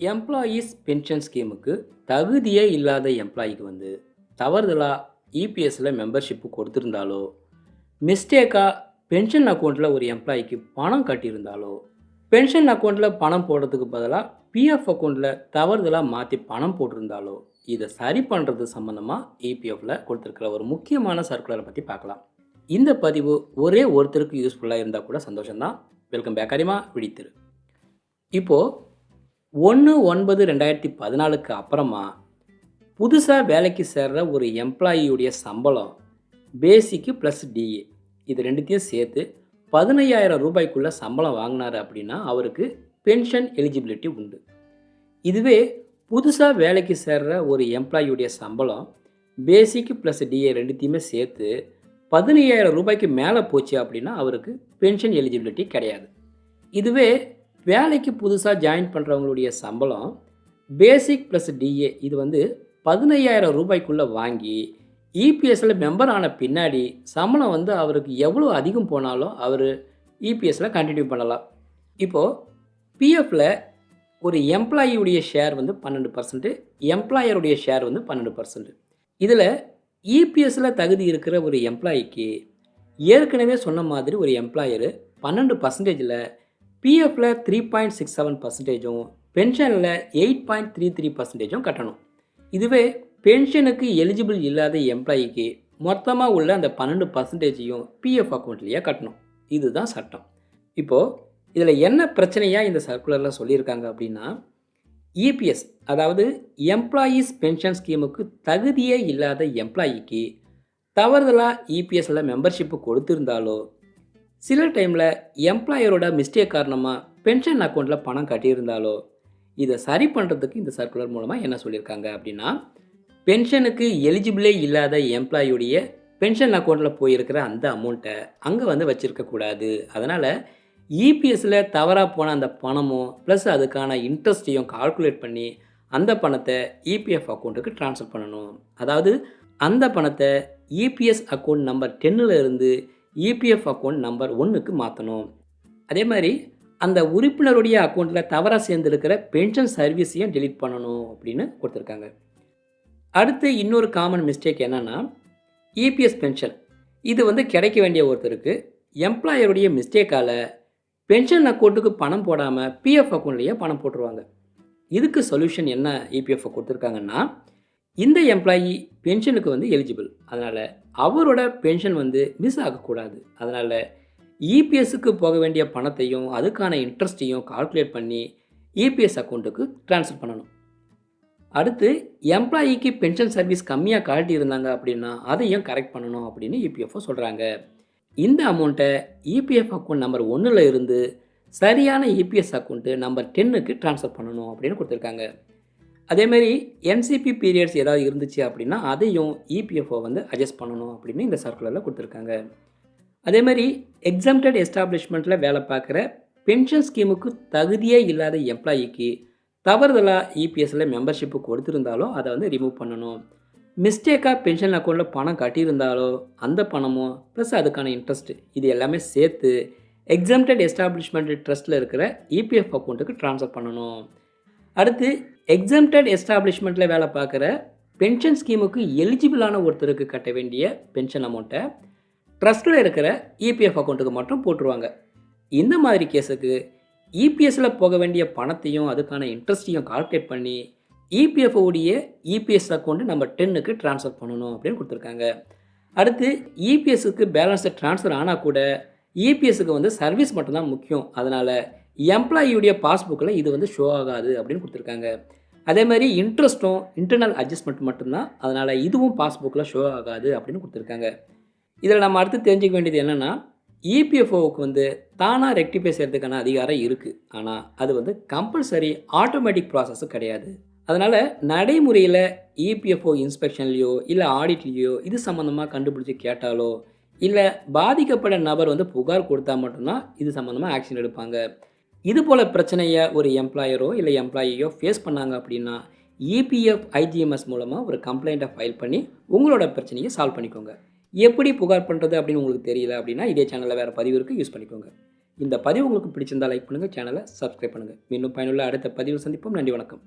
Employees pension ஸ்கீமுக்கு தகுதியே இல்லாத எம்ப்ளாயிக்கு தவறுதலாக இபிஎஸ்சில் மெம்பர்ஷிப்பு கொடுத்துருந்தாலோ, மிஸ்டேக்காக பென்ஷன் அக்கௌண்ட்டில் ஒரு எம்ப்ளாயிக்கு பணம் கட்டியிருந்தாலோ, பென்ஷன் அக்கௌண்ட்டில் பணம் போடுறதுக்கு பதிலாக பிஎஃப் அக்கௌண்ட்டில் தவறுதலாக மாற்றி பணம் போட்டிருந்தாலோ, இதை சரி பண்ணுறது சம்மந்தமாக இபிஎஃப்பில் கொடுத்துருக்கிற ஒரு முக்கியமான சர்க்குலரை பற்றி பார்க்கலாம். இந்த பதிவு ஒரே ஒருத்தருக்கு யூஸ்ஃபுல்லாக இருந்தால் கூட சந்தோஷம்தான். வெல்கம் பேக் அரிமா விழித்திரு. இப்போது 1/9/2014 அப்புறமா புதுசாக வேலைக்கு சேர்ற ஒரு எம்ப்ளாயியுடைய சம்பளம் பேசிக்கு ப்ளஸ் டிஏ இது ரெண்டுத்தையும் சேர்த்து 15,000 ரூபாய்க்குள்ளே சம்பளம் வாங்கினார் அப்படின்னா அவருக்கு பென்ஷன் எலிஜிபிலிட்டி உண்டு. இதுவே புதுசாக வேலைக்கு சேர்ற ஒரு எம்ப்ளாயியுடைய சம்பளம் பேசிக்கு ப்ளஸ் டிஏ ரெண்டுத்தையுமே சேர்த்து 15,000 ரூபாய்க்கு மேலே போச்சு அப்படின்னா அவருக்கு பென்ஷன் எலிஜிபிலிட்டி கிடையாது. இதுவே வேலைக்கு புதுசாக ஜாயின் பண்ணுறவங்களுடைய சம்பளம் பேசிக் ப்ளஸ் டிஏ இது 15,000 ரூபாய்க்குள்ளே வாங்கி இபிஎஸ்சில் மெம்பர் ஆன பின்னாடி சம்பளம் அவருக்கு எவ்வளோ அதிகம் போனாலும் அவர் இபிஎஸ்சில் கண்டினியூ பண்ணலாம். இப்போது பிஎஃப்பில் ஒரு எம்ப்ளாயியுடைய ஷேர் 12%, எம்ப்ளாயருடைய ஷேர் 12%. இதில் இபிஎஸ்சில் தகுதி இருக்கிற ஒரு எம்ப்ளாயிக்கு ஏற்கனவே சொன்ன மாதிரி ஒரு எம்ப்ளாயரு 12%, பிஎஃப்பில் 3.67%, பென்ஷனில் 8.33% கட்டணும். இதுவே பென்ஷனுக்கு எலிஜிபிள் இல்லாத எம்ப்ளாயிக்கு மொத்தமாக உள்ள அந்த 12% பிஎஃப் அக்கௌண்ட்லேயே கட்டணும். இதுதான் சட்டம். இப்போது இதில் என்ன பிரச்சனையாக இந்த சர்க்குலரில் சொல்லியிருக்காங்க அப்படின்னா, இபிஎஸ் அதாவது எம்ப்ளாயீஸ் பென்ஷன் ஸ்கீமுக்கு தகுதியே இல்லாத எம்ப்ளாயிக்கு தவறுதலாக இபிஎஸ்சில் மெம்பர்ஷிப்பு கொடுத்துருந்தாலோ, சில டைமில் எம்ப்ளாயரோட மிஸ்டேக் காரணமாக பென்ஷன் அக்கௌண்ட்டில் பணம் கட்டியிருந்தாலோ, இதை சரி பண்ணுறதுக்கு இந்த சர்க்குலர் மூலமாக என்ன சொல்லியிருக்காங்க அப்படின்னா, பென்ஷனுக்கு எலிஜிபிளே இல்லாத எம்ப்ளாயியுடைய பென்ஷன் அக்கௌண்ட்டில் போயிருக்கிற அந்த அமௌண்ட்டை அங்கே வச்சுருக்கக்கூடாது. அதனால் இபிஎஸ்சில் தவறாக போன அந்த பணமும் ப்ளஸ் அதுக்கான இன்ட்ரெஸ்ட்டையும் கால்குலேட் பண்ணி அந்த பணத்தை இபிஎஃப் அக்கௌண்ட்டுக்கு ட்ரான்ஸ்ஃபர் பண்ணணும். அதாவது அந்த பணத்தை இபிஎஸ் அக்கௌண்ட் நம்பர் 10 இருந்து இபிஎஃப் அக்கௌண்ட் நம்பர் 1க்கு மாற்றணும். அதே மாதிரி அந்த உறுப்பினருடைய அக்கௌண்ட்டில் தவறாக சேர்ந்துருக்கிற பென்ஷன் சர்வீஸையும் டெலீட் பண்ணணும் அப்படின்னு கொடுத்துருக்காங்க. அடுத்து இன்னொரு காமன் மிஸ்டேக் என்னென்னா, இபிஎஸ் பென்ஷன் இது கிடைக்க வேண்டிய ஒருத்தருக்கு எம்ப்ளாயருடைய மிஸ்டேக்கால் பென்ஷன் அக்கௌண்ட்டுக்கு பணம் போடாமல் பிஎஃப் அக்கௌண்ட்லேயே பணம் போட்டுருவாங்க. இதுக்கு சொல்யூஷன் என்ன இபிஎஃப் கொடுத்துருக்காங்கன்னா, இந்த எம்ப்ளாயி பென்ஷனுக்கு எலிஜிபிள், அதனால் அவரோட பென்ஷன் மிஸ் ஆகக்கூடாது. அதனால் இபிஎஸ்க்கு போக வேண்டிய பணத்தையும் அதுக்கான இன்ட்ரெஸ்ட்டையும் கால்குலேட் பண்ணி இபிஎஸ் அக்கௌண்ட்டுக்கு ட்ரான்ஸ்ஃபர் பண்ணணும். அடுத்து எம்ப்ளாயிக்கு பென்ஷன் சர்வீஸ் கம்மியாக காட்டியிருந்தாங்க அப்படின்னா அதையும் கரெக்ட் பண்ணணும் அப்படின்னு இபிஎஃப்ஓ சொல்கிறாங்க. இந்த அமௌண்ட்டை இபிஎஃப் அக்கௌண்ட் நம்பர் 1 இருந்து சரியான இபிஎஸ் அக்கௌண்ட்டு நம்பர் 10க்கு ட்ரான்ஸ்ஃபர் பண்ணணும் அப்படின்னு கொடுத்துருக்காங்க. அதேமாரி என்சிபி பீரியட்ஸ் ஏதாவது இருந்துச்சு அப்படின்னா அதையும் இபிஎஃப்ஓ அட்ஜஸ்ட் பண்ணணும் அப்படின்னு இந்த சர்க்குலரில் கொடுத்துருக்காங்க. அதேமாதிரி எக்ஸம்டட் எஸ்டாப்ளிஷ்மெண்ட்டில் வேலை பார்க்குற பென்ஷன் ஸ்கீமுக்கு தகுதியே இல்லாத எம்ப்ளாயிக்கு தவறுதலாக இபிஎஸ்சில் மெம்பர்ஷிப்பு கொடுத்துருந்தாலோ அதை ரிமூவ் பண்ணணும். மிஸ்டேக்காக பென்ஷன் அக்கௌண்ட்டில் பணம் கட்டியிருந்தாலோ அந்த பணமும் ப்ளஸ் அதுக்கான இன்ட்ரெஸ்ட் இது எல்லாமே சேர்த்து எக்ஸம்டட் எஸ்டாப்ளிஷ்மெண்ட் ட்ரஸ்ட்டில் இருக்கிற இபிஎஃப் அக்கௌண்ட்டுக்கு ட்ரான்ஸ்ஃபர் பண்ணணும். அடுத்து எக்ஸம்டட் எஸ்டாப்ளிஷ்மெண்ட்டில் வேலை பார்க்குற பென்ஷன் ஸ்கீமுக்கு எலிஜிபிளான ஒருத்தருக்கு கட்ட வேண்டிய பென்ஷன் அமௌண்ட்டை ட்ரஸ்ட்டில் இருக்கிற இபிஎஃப் அக்கௌண்ட்டுக்கு மட்டும் போட்டுருவாங்க. இந்த மாதிரி கேஸுக்கு இபிஎஸ்சில் போக வேண்டிய பணத்தையும் அதுக்கான இன்ட்ரெஸ்ட்டையும் கால்குலேட் பண்ணி இபிஎஃப்ஓடைய இபிஎஸ் அக்கௌண்ட்டு நம்பர் 10க்கு ட்ரான்ஸ்ஃபர் பண்ணணும் அப்படின்னு கொடுத்துருக்காங்க. அடுத்து இபிஎஸ்க்கு பேலன்ஸை ட்ரான்ஸ்ஃபர் ஆனால் கூட இபிஎஸ்க்கு சர்வீஸ் மட்டும்தான் முக்கியம். அதனால் எம்ப்ளாயியுடைய பாஸ்புக்கில் இது ஷோ ஆகாது அப்படின்னு கொடுத்துருக்காங்க. அதே மாதிரி இன்ட்ரெஸ்ட்டும் இன்டர்னல் அட்ஜஸ்ட்மெண்ட் மட்டும்தான், அதனால் இதுவும் பாஸ்புக்கில் ஷோ ஆகாது அப்படின்னு கொடுத்துருக்காங்க. இதில் நம்ம அடுத்து தெரிஞ்சுக்க வேண்டியது என்னென்னா, இபிஎஃப்ஓவுக்கு தானாக ரெக்டிஃபை செய்கிறதுக்கான அதிகாரம் இருக்குது. ஆனால் அது கம்பல்சரி ஆட்டோமேட்டிக் ப்ராசஸும் கிடையாது. அதனால் நடைமுறையில் இபிஎஃப்ஓ இன்ஸ்பெக்ஷன்லேயோ இல்லை ஆடிட்லேயோ இது சம்மந்தமாக கண்டுபிடிச்சி கேட்டாலோ இல்லை பாதிக்கப்பட்ட நபர் புகார் கொடுத்தா மட்டும்தான் இது சம்மந்தமாக ஆக்ஷன் எடுப்பாங்க. இது போல் பிரச்சனையை ஒரு எம்ப்ளாயரோ இல்லை எம்ப்ளாயியோ ஃபேஸ் பண்ணாங்க அப்படின்னா இபிஎஃப் ஐஜிஎம்எஸ் மூலமாக ஒரு கம்ப்ளைண்ட்டை ஃபைல் பண்ணி உங்களோட பிரச்சனையை சால்வ் பண்ணிக்கோங்க. எப்படி புகார் பண்ணுறது அப்படின்னு உங்களுக்கு தெரியல அப்படின்னா இதே சேனலில் வேறு பதிவு இருக்குது, யூஸ் பண்ணிக்கோங்க. இந்த பதிவு உங்களுக்கு பிடிச்சிருந்தா லைக் பண்ணுங்கள், சேனலை சப்ஸ்கிரைப் பண்ணுங்கள். மீண்டும் பயனுள்ள அடுத்த பதிவில் சந்திப்போம். நன்றி, வணக்கம்.